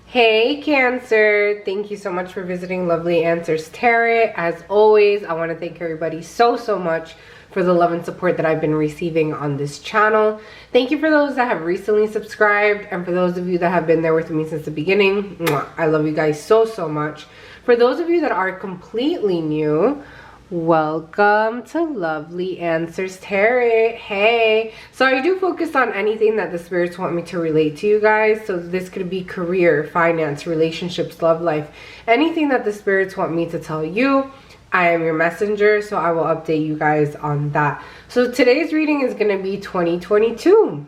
Hey Cancer, thank you so much for visiting Lovely Answers Tarot. As always, I want to thank everybody so much for the love and support that I've been receiving on this channel. Thank you for those that have recently subscribed, and for those of you that have been there with me since the beginning. Mwah, I love you guys so much. For those of you that are completely new, welcome to Lovely Answers Tarot. Hey, so I do focus on anything that the spirits want me to relate to you guys. So this could be career, finance, relationships, love life, anything that the spirits want me to tell you. I am your messenger, so I will update you guys on that. So today's reading is going to be 2022.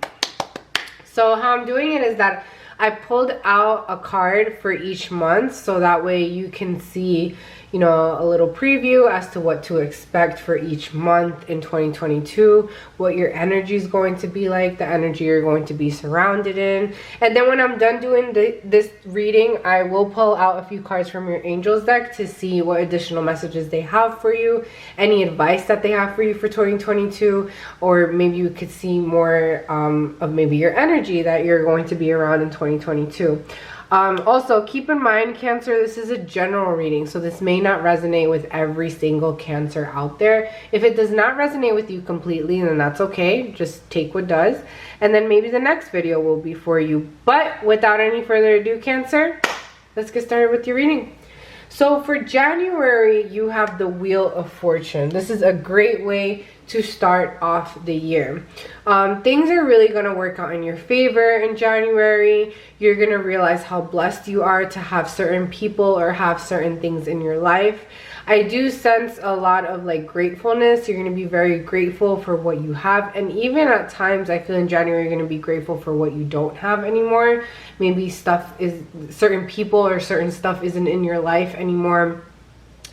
So how I'm doing it is that I pulled out a card for each month, so that way you can see, you know, a little preview as to what to expect for each month in 2022, what your energy is going to be like, the energy you're going to be surrounded in. And then when I'm done doing this reading, I will pull out a few cards from your angels deck to see what additional messages they have for you, any advice that they have for you for 2022, or maybe you could see more of maybe your energy that you're going to be around in 2022. Also, keep in mind, Cancer, this is a general reading, so this may not resonate with every single Cancer out there. If it does not resonate with you completely, then that's okay. Just take what does, and then maybe the next video will be for you. But without any further ado, Cancer, let's get started with your reading. So for January, you have the Wheel of Fortune. This is a great way to start off the year. Things are really going to work out in your favor in January. You're going to realize how blessed you are to have certain people or have certain things in your life. I do sense a lot of like gratefulness. You're going to be very grateful for what you have, and even at times I feel in January you're going to be grateful for what you don't have anymore. Maybe certain people or certain stuff isn't in your life anymore,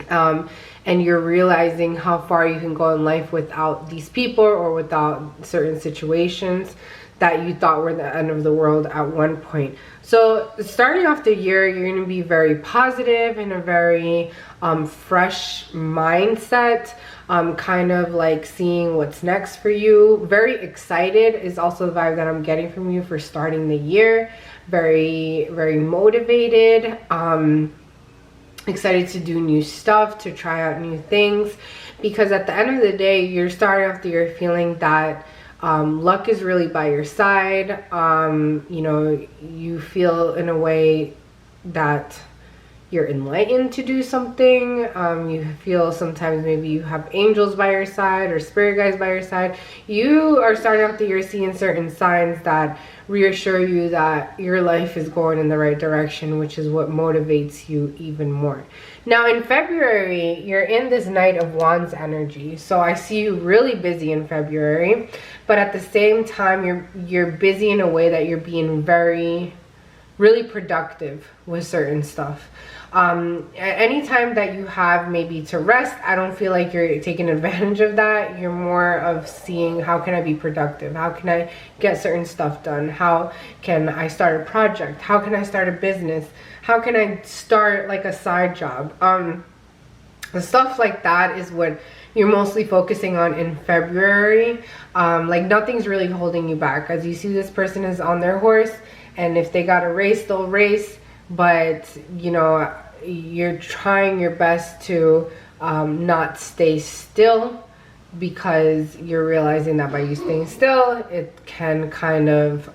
and you're realizing how far you can go in life without these people or without certain situations that you thought were the end of the world at one point. So starting off the year, you're going to be very positive and a very fresh mindset, kind of like seeing what's next for you. Very excited is also the vibe that I'm getting from you for starting the year. Very motivated, excited to do new stuff, to try out new things, because at the end of the day, you're starting off the year feeling that luck is really by your side. You know, you feel in a way that you're enlightened to do something. You feel sometimes maybe you have angels by your side or spirit guides by your side. You are starting off the year seeing certain signs that reassure you that your life is going in the right direction, which is what motivates you even more. Now in February, you're in this Knight of Wands energy. So I see you really busy in February, but at the same time, you're busy in a way that you're being really productive with certain stuff. Anytime that you have maybe to rest, I don't feel like you're taking advantage of that. You're more of seeing, how can I be productive? How can I get certain stuff done? How can I start a project? How can I start a business? How can I start like a side job? The stuff like that is what you're mostly focusing on in February. Like nothing's really holding you back. As you see, this person is on their horse, and if they got to race, they'll race. But you know, you're trying your best to not stay still, because you're realizing that by you staying still, it can kind of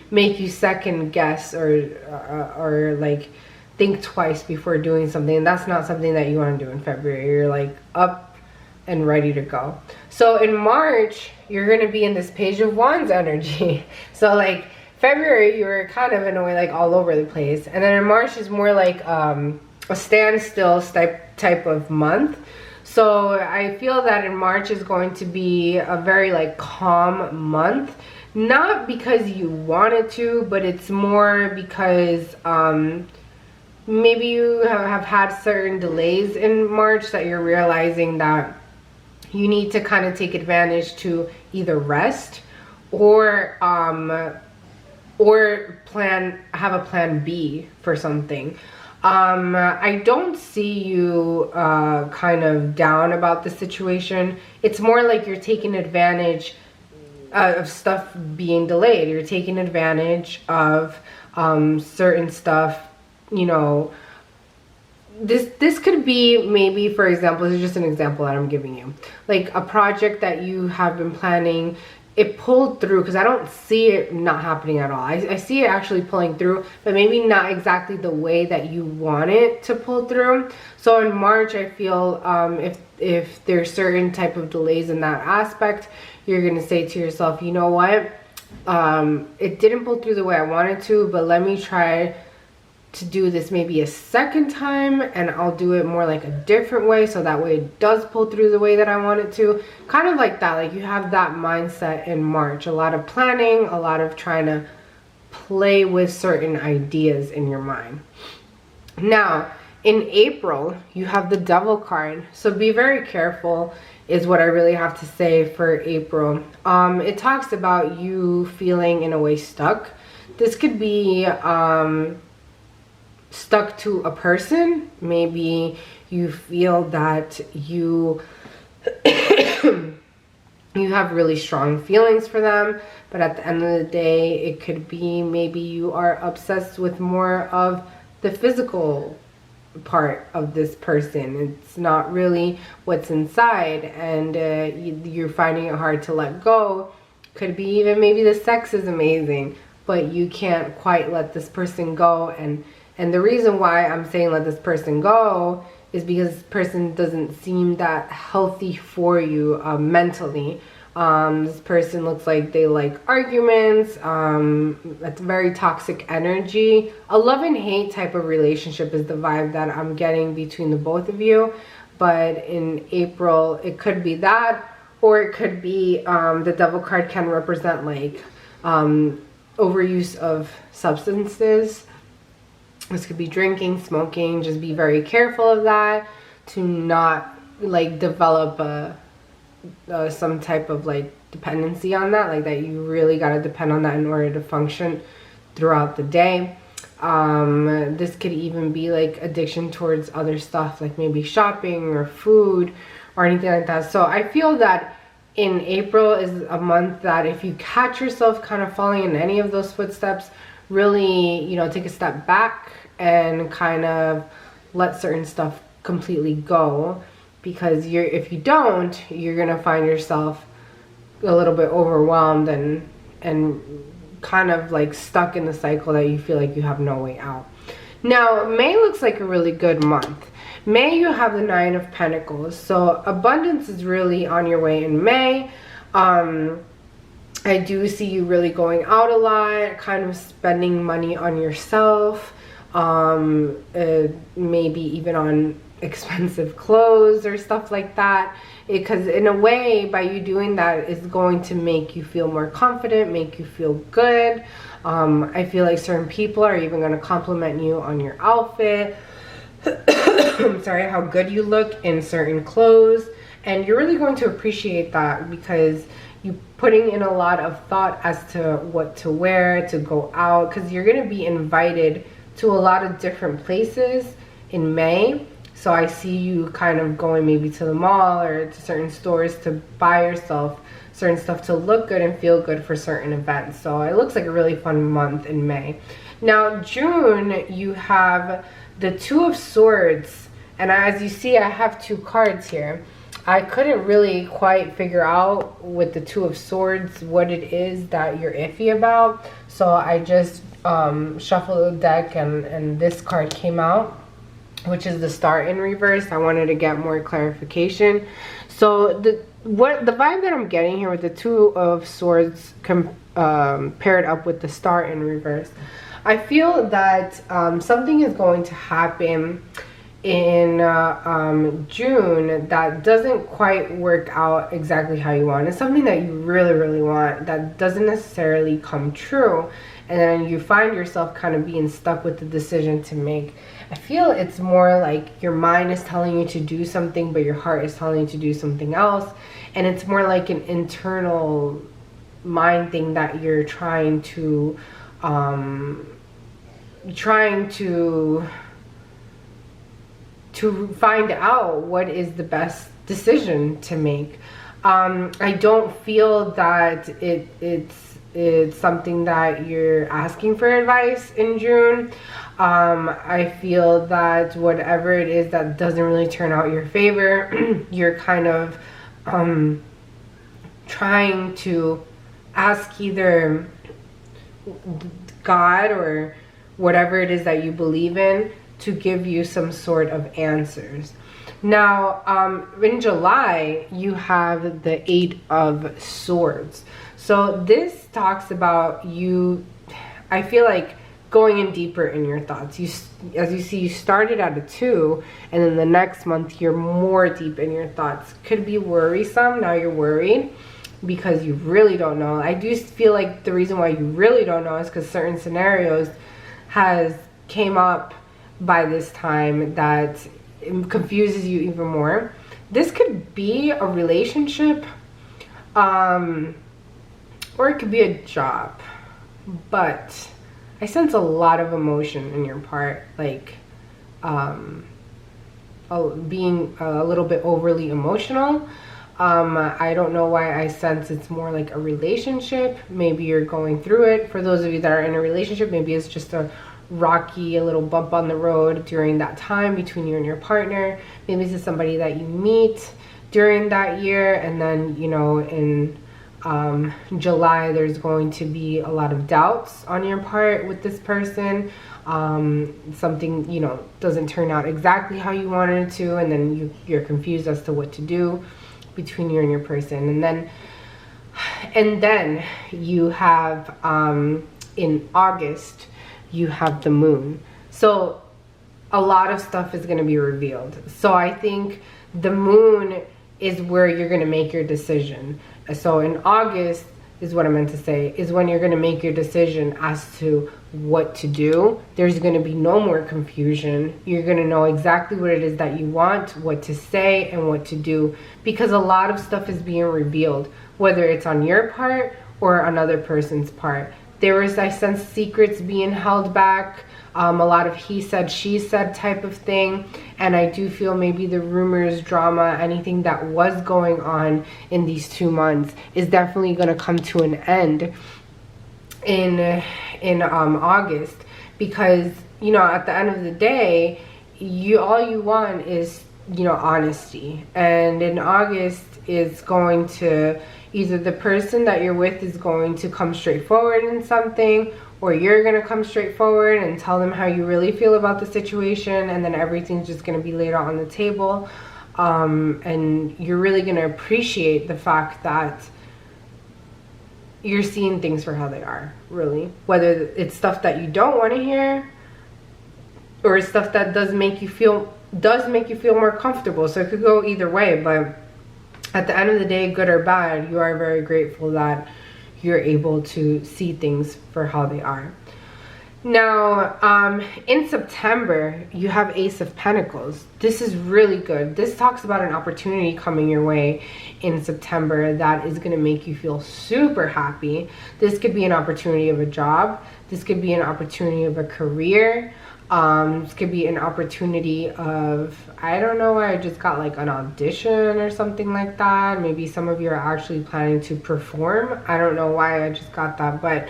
make you second guess or like think twice before doing something. And that's not something that you want to do in February. You're like up and ready to go. So in March, you're going to be in this Page of Wands energy. So like February, you were kind of in a way like all over the place, and then in March is more like a standstill type of month. So I feel that in March is going to be a very like calm month, not because you wanted to, but it's more because maybe you have had certain delays in March that you're realizing that you need to kind of take advantage to either rest or have a plan B for something. I don't see you kind of down about the situation. It's more like you're taking advantage of stuff being delayed. You're taking advantage of certain stuff, you know, this could be maybe, for example, this is just an example that I'm giving you, like a project that you have been planning, it pulled through, because I don't see it not happening at all. I see it actually pulling through, but maybe not exactly the way that you want it to pull through. So in March, I feel if there's certain type of delays in that aspect, you're gonna say to yourself, you know what, it didn't pull through the way I wanted to, but let me try to do this maybe a second time, and I'll do it more like a different way, so that way it does pull through the way that I want it to. Kind of like that, like you have that mindset in March, a lot of planning, a lot of trying to play with certain ideas in your mind. Now in April, you have the Devil card, so be very careful is what I really have to say for April. It talks about you feeling in a way stuck. This could be stuck to a person. Maybe you feel that you you have really strong feelings for them, but at the end of the day, it could be maybe you are obsessed with more of the physical part of this person. It's not really what's inside, and you're finding it hard to let go. Could be even maybe the sex is amazing, but you can't quite let this person go. And the reason why I'm saying let this person go is because this person doesn't seem that healthy for you mentally. This person looks like they like arguments. That's very toxic energy. A love and hate type of relationship is the vibe that I'm getting between the both of you. But in April, it could be that, or it could be the Devil card can represent like overuse of substances. This could be drinking, smoking. Just be very careful of that, to not like develop some type of like dependency on that, like that you really got to depend on that in order to function throughout the day. This could even be like addiction towards other stuff, like maybe shopping or food or anything like that. So I feel that in April is a month that if you catch yourself kind of falling in any of those footsteps, really, you know, take a step back and kind of let certain stuff completely go, because if you don't, you're gonna find yourself a little bit overwhelmed and kind of like stuck in the cycle that you feel like you have no way out. Now May looks like a really good month. May, you have the 9 of Pentacles, so abundance is really on your way in May. I do see you really going out a lot, kind of spending money on yourself, maybe even on expensive clothes or stuff like that, because in a way, by you doing that, is going to make you feel more confident, make you feel good. I feel like certain people are even going to compliment you on your outfit. I'm sorry, how good you look in certain clothes, and you're really going to appreciate that, because you putting in a lot of thought as to what to wear to go out, because you're going to be invited to a lot of different places in May. So I see you kind of going maybe to the mall or to certain stores to buy yourself certain stuff to look good and feel good for certain events. So it looks like a really fun month in May. Now June, you have the 2 of Swords, and as you see, I have 2 cards here. I couldn't really quite figure out with the 2 of Swords what it is that you're iffy about, so I just shuffled the deck, and this card came out, which is the Star in reverse. I wanted to get more clarification. So the vibe that I'm getting here with the 2 of Swords paired up with the Star in reverse, I feel that something is going to happen in June that doesn't quite work out exactly how you want. It's something that you really, really want that doesn't necessarily come true, and then you find yourself kind of being stuck with the decision to make. I feel it's more like your mind is telling you to do something, but your heart is telling you to do something else, and it's more like an internal mind thing that you're trying to find out what is the best decision to make. I don't feel that it's it's something that you're asking for advice in June. I feel that whatever it is that doesn't really turn out your favor, you're kind of trying to ask either God or whatever it is that you believe in to give you some sort of answers. Now, in July, you have the 8 of Swords. So this talks about you, I feel like, going in deeper in your thoughts. As you see, you started at a 2, and then the next month you're more deep in your thoughts. Could be worrisome. Now you're worried because you really don't know. I do feel like the reason why you really don't know is because certain scenarios has came up by this time that confuses you even more. This could be a relationship, or it could be a job, but I sense a lot of emotion in your part, like being a little bit overly emotional. I don't know why I sense it's more like a relationship. Maybe you're going through it. For those of you that are in a relationship, maybe it's just a little bump on the road during that time between you and your partner. Maybe this is somebody that you meet during that year, and then, you know, in July there's going to be a lot of doubts on your part with this person. Something, you know, doesn't turn out exactly how you wanted it to, and then you're confused as to what to do between you and your person. And then you have in August you have the moon. So a lot of stuff is going to be revealed. So I think the moon is where you're going to make your decision. So in August is what I meant to say, is when you're going to make your decision as to what to do. There's going to be no more confusion. You're going to know exactly what it is that you want, what to say, and what to do, because a lot of stuff is being revealed, whether it's on your part or another person's part. There is, I sense, secrets being held back, a lot of he said, she said type of thing. And I do feel maybe the rumors, drama, anything that was going on in these 2 months is definitely going to come to an end in August, because, you know, at the end of the day, all you want is, you know, honesty. And in August, it's going to, either the person that you're with is going to come straight forward in something, or you're going to come straight forward and tell them how you really feel about the situation, and then everything's just going to be laid out on the table. And you're really going to appreciate the fact that you're seeing things for how they are, really. Whether it's stuff that you don't want to hear, or it's stuff that does make you feel more comfortable. So it could go either way, but at the end of the day, good or bad, you are very grateful that you're able to see things for how they are. Now, in September, you have Ace of Pentacles. This is really good. This talks about an opportunity coming your way in September that is going to make you feel super happy. This could be an opportunity of a job. This could be an opportunity of a career. This could be an opportunity of, I don't know why I just got like an audition or something like that. Maybe some of you are actually planning to perform. I don't know why I just got that, but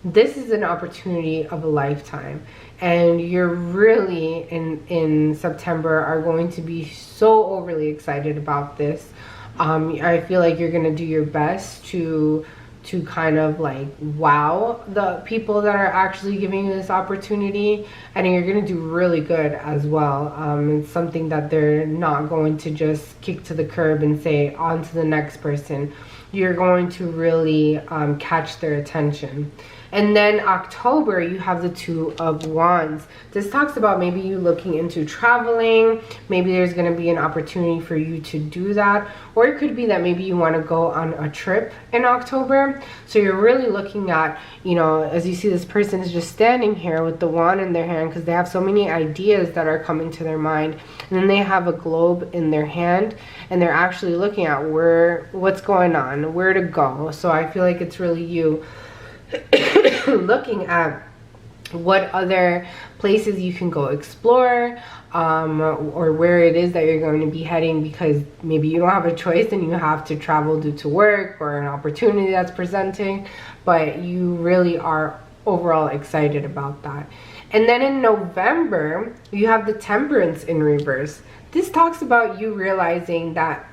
this is an opportunity of a lifetime. And you're really in September are going to be so overly excited about this. I feel like you're going to do your best to kind of like wow the people that are actually giving you this opportunity, and you're going to do really good as well. It's something that they're not going to just kick to the curb and say on to the next person. You're going to really catch their attention. And then October, you have the Two of Wands. This talks about maybe you looking into traveling. Maybe there's going to be an opportunity for you to do that. Or it could be that maybe you want to go on a trip in October. So you're really looking at, you know, as you see this person is just standing here with the wand in their hand because they have so many ideas that are coming to their mind. And then they have a globe in their hand and they're actually looking at what's going on, where to go. So I feel like it's really you looking at what other places you can go explore, or where it is that you're going to be heading, because maybe you don't have a choice and you have to travel due to work or an opportunity that's presenting, but you really are overall excited about that. And then in November, you have the Temperance in reverse. This talks about you realizing that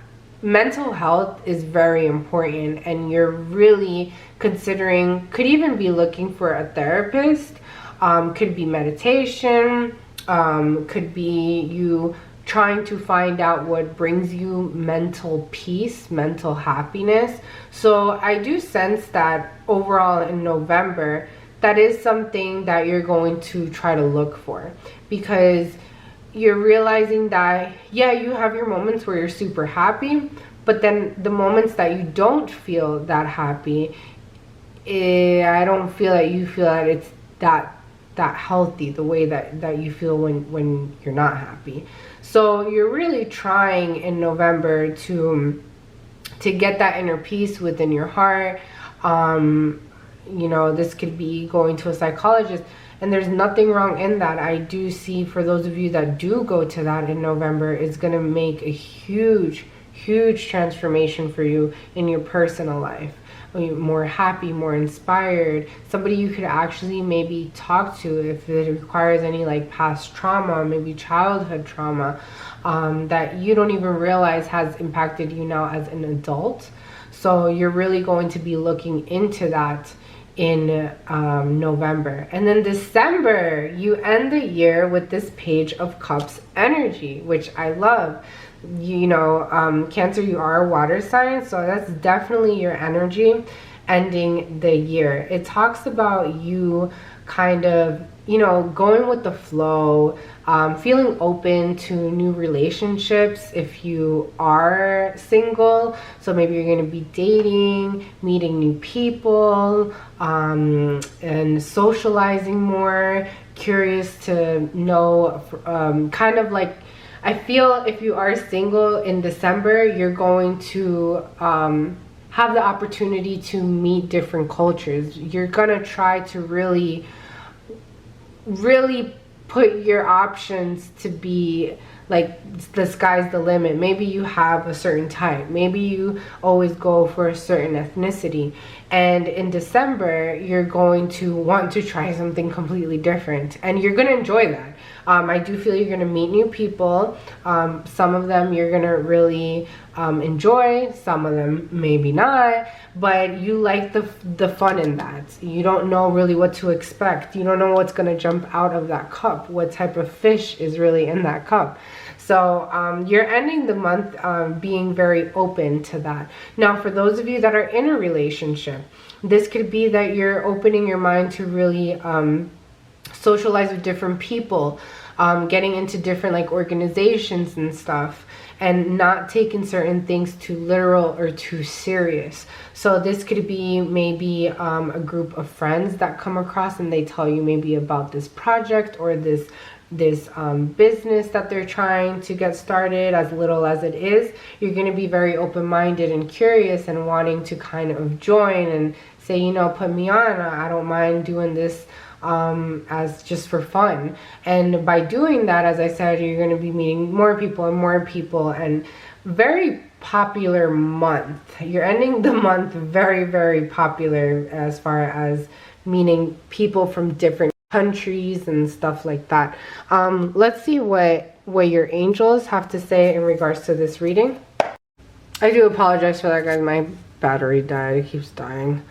mental health is very important, and you're really considering, could even be looking for a therapist, could be meditation, could be you trying to find out what brings you mental peace, mental happiness. So I do sense that overall in November, that is something that you're going to try to look for, because you're realizing that, yeah, you have your moments where you're super happy, but then the moments that you don't feel that happy, I don't feel that you feel that it's that healthy, the way that you feel when you're not happy. So you're really trying in November to get that inner peace within your heart. You know, this could be going to a psychologist, and there's nothing wrong in that. I do see, for those of you that do go to that in November, it's going to make a huge transformation for you in your personal life. More happy, more inspired, somebody you could actually maybe talk to if it requires any like past trauma, maybe childhood trauma, that you don't even realize has impacted you now as an adult. So you're really going to be looking into that in November. And then December, you end the year with this Page of Cups energy, which I love. You know, Cancer, you are a water sign, so that's definitely your energy ending the year. It talks about you kind of, you know, going with the flow, feeling open to new relationships if you are single. So maybe you're going to be dating, meeting new people, and socializing more, curious to know, kind of like, I feel if you are single in December, you're going to have the opportunity to meet different cultures. You're gonna try to really put your options to be like the sky's the limit. Maybe you have a certain type. Maybe you always go for a certain ethnicity. And in December, you're going to want to try something completely different. And you're going to enjoy that. I do feel you're going to meet new people. Some of them you're going to really enjoy. Some of them maybe not. But you like the fun in that. You don't know really what to expect. You don't know what's going to jump out of that cup. What type of fish is really in that cup. So you're ending the month being very open to that. Now, for those of you that are in a relationship, this could be that you're opening your mind to really socialize with different people, getting into different like organizations and stuff, and not taking certain things too literal or too serious. So this could be maybe a group of friends that come across and they tell you maybe about this project or this business that they're trying to get started, as little as it is. You're going to be very open-minded and curious and wanting to kind of join and say, you know, put me on. I don't mind doing this as just for fun. And by doing that, as I said, you're going to be meeting more people and very popular month. You're ending the month very, very popular as far as meeting people from different countries and stuff like that. Let's see what your angels have to say in regards to this reading. I do apologize for that, guys. My battery died. It keeps dying.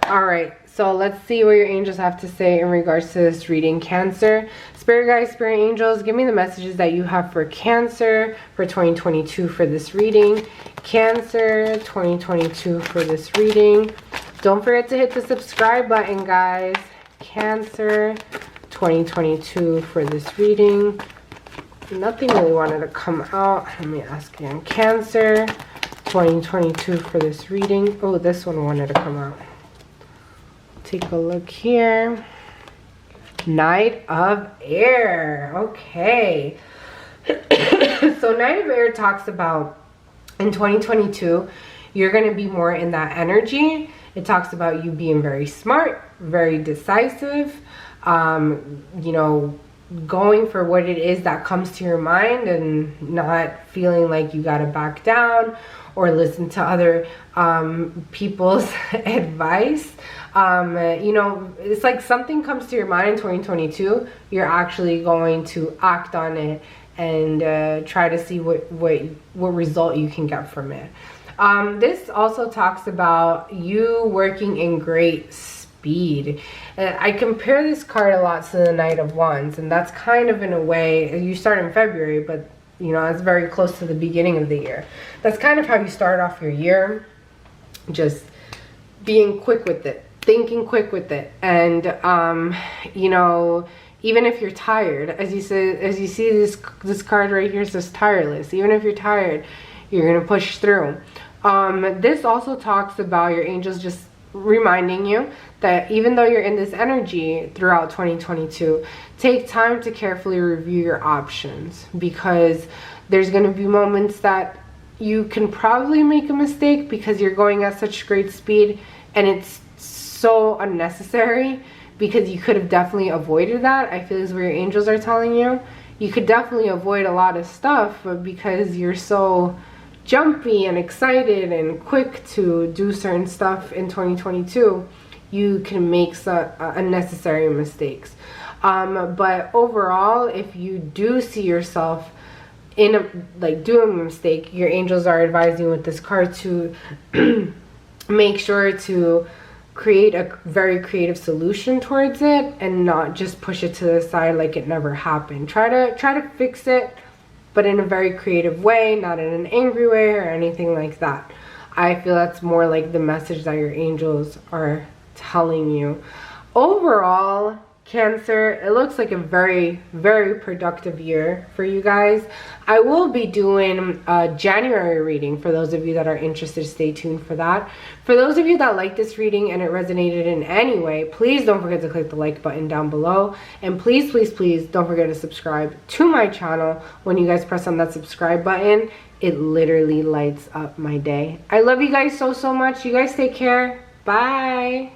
All right, so let's see what your angels have to say in regards to this reading. Cancer, spirit guides, spirit angels, give me the messages that you have for Cancer for 2022 for this reading. Cancer 2022 for this reading. Don't forget to hit the subscribe button, guys. Cancer 2022 for this reading. Nothing really wanted to come out. Let me ask again. Cancer 2022 for this reading. Oh, this one wanted to come out. Take a look here. Knight of Air. Okay. So Knight of Air talks about in 2022, you're going to be more in that energy. It talks about you being very smart, very decisive. you know, going for what it is that comes to your mind and not feeling like you gotta back down or listen to other people's advice. You know, it's like something comes to your mind in 2022, you're actually going to act on it and try to see what result you can get from it. This also talks about you working in great speed. I compare this card a lot to the Knight of Wands, and that's kind of in a way, you start in February, but you know, it's very close to the beginning of the year. That's kind of how you start off your year, just being quick with it, thinking quick with it. And you know, even if you're tired, as you see this card right here says tireless. Even if you're tired, you're gonna push through. This also talks about your angels just reminding you that even though you're in this energy throughout 2022, take time to carefully review your options, because there's going to be moments that you can probably make a mistake because you're going at such great speed and it's so unnecessary, because you could have definitely avoided that. I feel is where your angels are telling you. You could definitely avoid a lot of stuff, but because you're so jumpy and excited and quick to do certain stuff in 2022, you can make some unnecessary mistakes. But overall, if you do see yourself in doing a mistake, your angels are advising with this card to make sure to create a very creative solution towards it and not just push it to the side like it never happened. Try to fix it, but in a very creative way, not in an angry way or anything like that. I feel that's more like the message that your angels are telling you. Overall, Cancer, it looks like a very, very productive year for you guys. I will be doing a January reading. For those of you that are interested, stay tuned for that. For those of you that like this reading and it resonated in any way, please don't forget to click the like button down below. And please, please, please don't forget to subscribe to my channel. When you guys press on that subscribe button, it literally lights up my day. I love you guys so, so much. You guys take care. Bye.